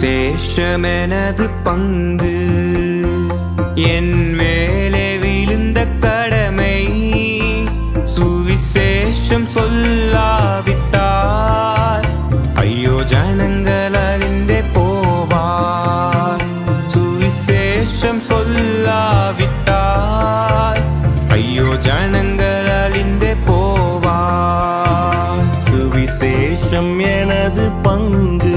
சுவிசேஷம் எனது பங்கு. என் மேலே விழுந்த கடமை சுவிசேஷம் சொல்லாவிட்டால் ஐயோ ஜனங்கள் அழிந்தே போவார். சுவிசேஷம் சொல்லாவிட்டால் ஐயோ ஜனங்கள் அழிந்தே போவார். சுவிசேஷம் எனது பங்கு,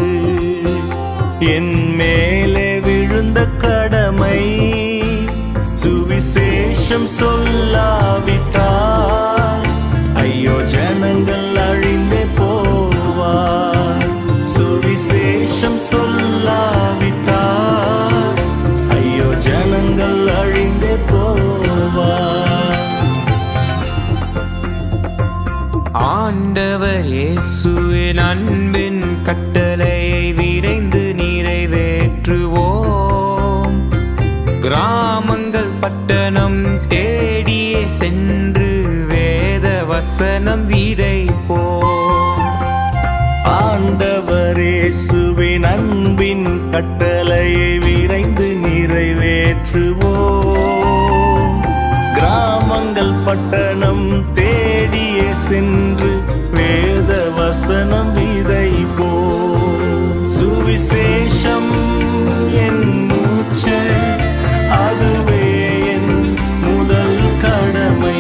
என் மேலே விழுந்த கடமை சுவிசேஷம் சொல்லாவிட்டால் ஐயோ ஜனங்கள் அழிந்தே போவார். சுவிசேஷம் சொல்லாவிட்டால் ஐயோ ஜனங்கள் அழிந்தே போவார். ஆண்டவர் இயேசுவின் அன்பின் கட்டளையை விரைந்து நிறைவேற்றுவோம். கிராமங்கள் பட்டணம் தேடியே சென்று வேத வசனம் விதைப்போம். ஆண்டவர் இயேசுவின் அன்பின் கட்டளையை விரைந்து நிறைவேற்றுவோம். கிராமங்கள் பட்டணம் தேடியே சென்று வேத வசனம் விதைப்போம். சுவிசேஷம் என் மூச்சு, அதுவே என் முதல் கடமை.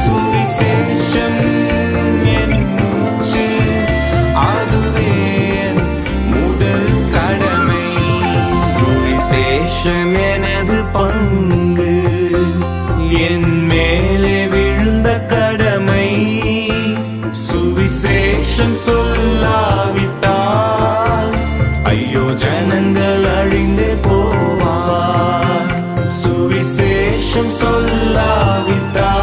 சுவிசேஷம் என் மூச்சு, அதுவே என் முதல் கடமை. சுவிசேஷம் எனது பங்கு, என் மேலே விழுந்த கடமை சுவிசேஷம் சொல்லாவிட்டால் ஐயோ ஜனங்கள் அழிந்தே போவார். சுவிசேஷம் சொல்லாவிட்டால்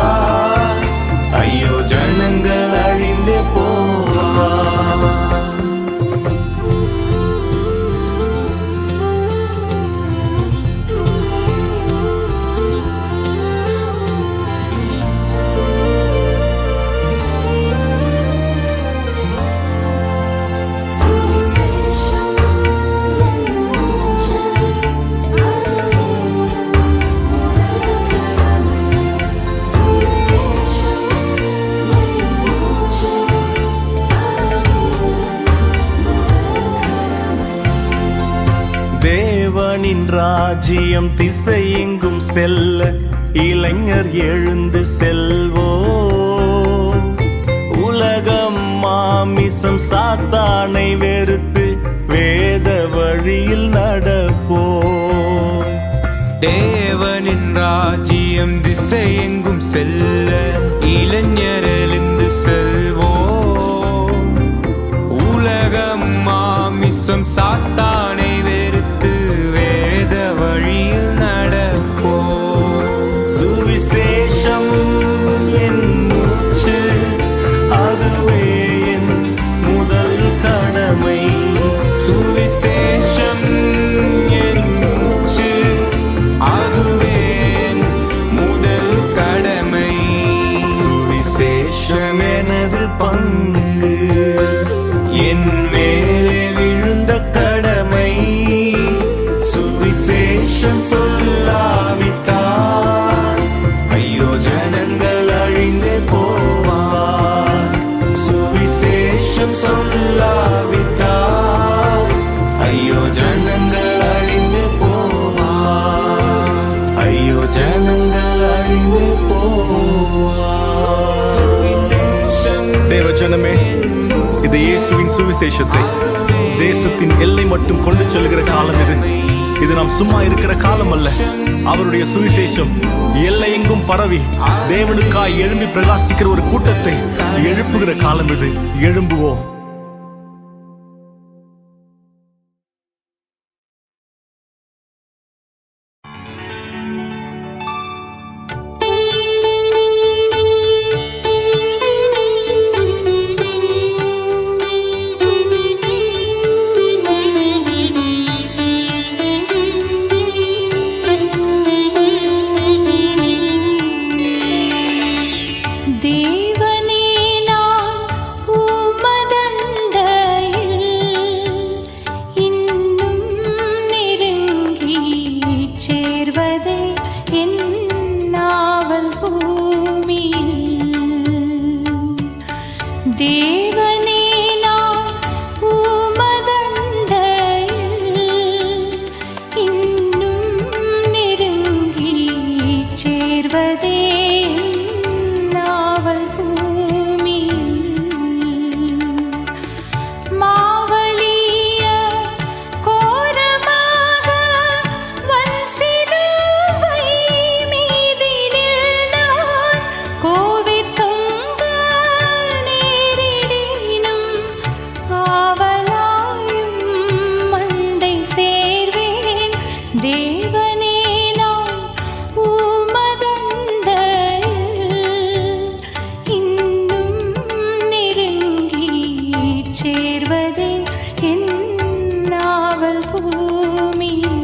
ஐயோ ஜனங்கள் அழிந்தே போவார். தேவனின் ராஜ்யம் திசையெங்கும் செல்ல இளைஞர் எழுந்து செல்வோம். உலகம் மாமிசம் சாத்தானை வெறுத்து வேத வழியில் நடப்போம். தேவனின் ராஜ்யம் திசையெங்கும் செல்ல இளைஞர் எழுந்து செல்வோம். உலகம் மாமிசம் சாத்தானை வெறுத்து வேத வழியில் நடப்போம். சுவிசேஷம் என் மூச்சு, அதுவே என் முதல் கடமை. சுவிசேஷம் என் மூச்சு, அதுவே என் முதல் கடமை. சுவிசேஷம் எனது பங்கு, என் மேலே விழுந்த கடமை சுவிசேஷம் சொல்லாவிட்டால் ஐயோ ஜனங்கள் அழிந்தே போவார். சுவிசேஷம் சொல்லாவிட்டால் ஐயோ ஜனங்கள் அழிந்தே போவார். ஐயோ ஜனங்கள் அழிந்தே போவார். தேவ ஜனமே, இது இயேசுவின் சுவிசேஷத்தை தேசத்தின் எல்லை மட்டும் கொண்டு செல்கிற காலம் இது. இது நாம் சும்மா இருக்கிற காலம் அல்ல. அவருடைய சுவிசேஷம் எல்லையெங்கும் பரவி தேவனுக்காய் எழும்பி பிரகாசிக்கிற ஒரு கூட்டத்தை எழுப்புகிற காலம் இது. எழும்புவோம். தேவனே நான் உமதன் தேவனே நான் உமதண்டையில் இன்னும் நெருங்கி சேர்வதே என் நாவல் பூமியில்.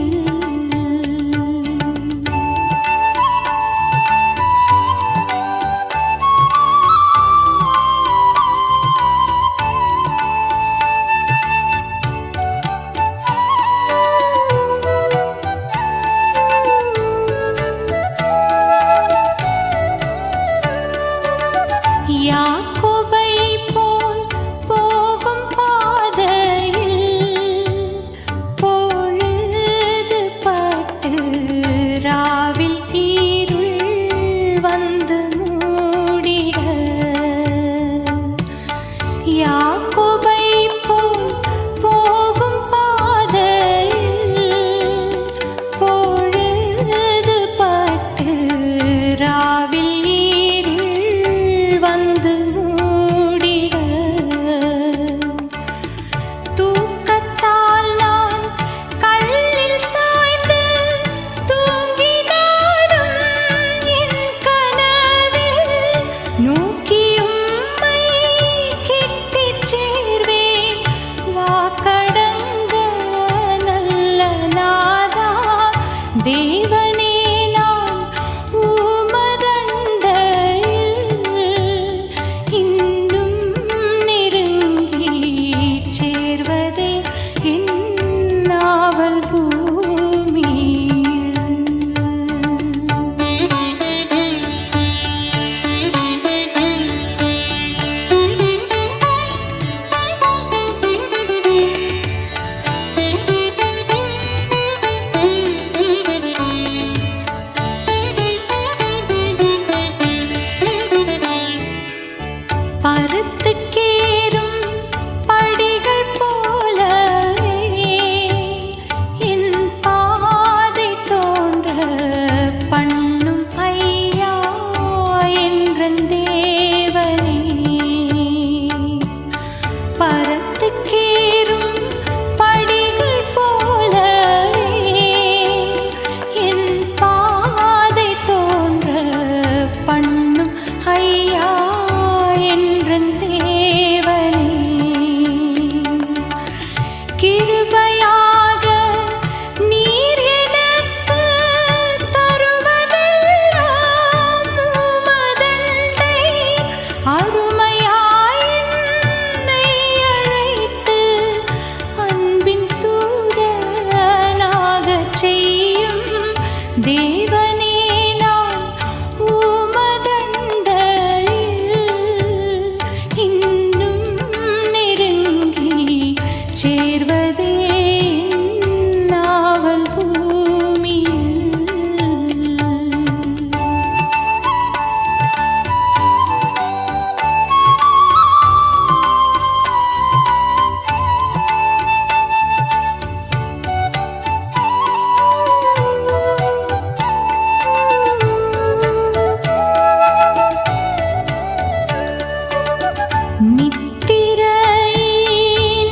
யாக்கோபை போல் போகும் பாதையில் பொழுது பட்டு ராவில் இருள் வந்து மூடிட, யாக்கோபை போல் போகும் பாதையில் பொழுது பட்டு ராவில் வந்து மூடிட, தூக்கத்தால் நான் கல்லில் சாய்ந்து தூங்கினாலும் என் கனவில் நோக்கி உம்மை கிட்டிச் சேர்வேன். வாக்கடங்க நல்ல நாதா, தேவனே நான் உமதண்டையில் இன்னும் நெருங்கி சேர்வதே என் நாவல் பருத்துக்கேறும் படிகள் போலவே என் பாதை தோன்ற பண்ணும் ஐயா என்றன் தேவனே. பருத்துக்கேறும் படிகள் போலவே என் பாதை தோன்ற பண்ணும் ஐயா என்றன் தேவனே. கிருபையாக நீர் எனக்கு தருவதெல்லாம் உமதண்டை, அருமையாய் என்னை அழைத்து அன்பின் தூதனாகச் செய்யும். தேவனே நான் உமதண்டையில் இன்னும் நெருங்கி சேர்வதே என் நாவல் பூமியில்.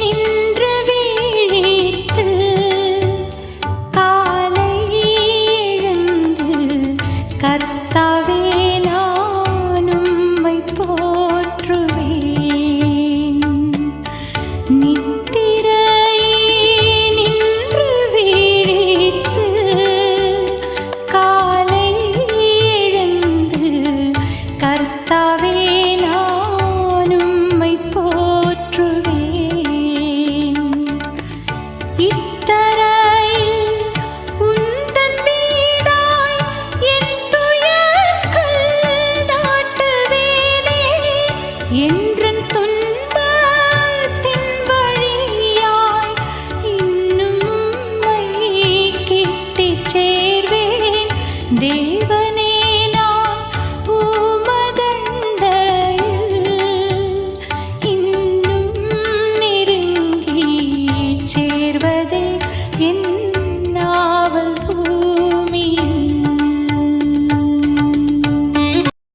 நின்று வீழித்து காலை எழுந்து கர்த்தாவே நான் உம்மை போற்றுவேன். நின்று வீழித்து காலை எழுந்து கர்த்தாவே நான் உம்மை போற்றுவேன். இத்தரையில் உந்தன் வீடாய் என் துயர்கள் நாட்டுவேனே, என்றன் துன்பத்தின் வழியாய் இன்னும் உம்மை கிட்டிச் சேர்வேன். தேவ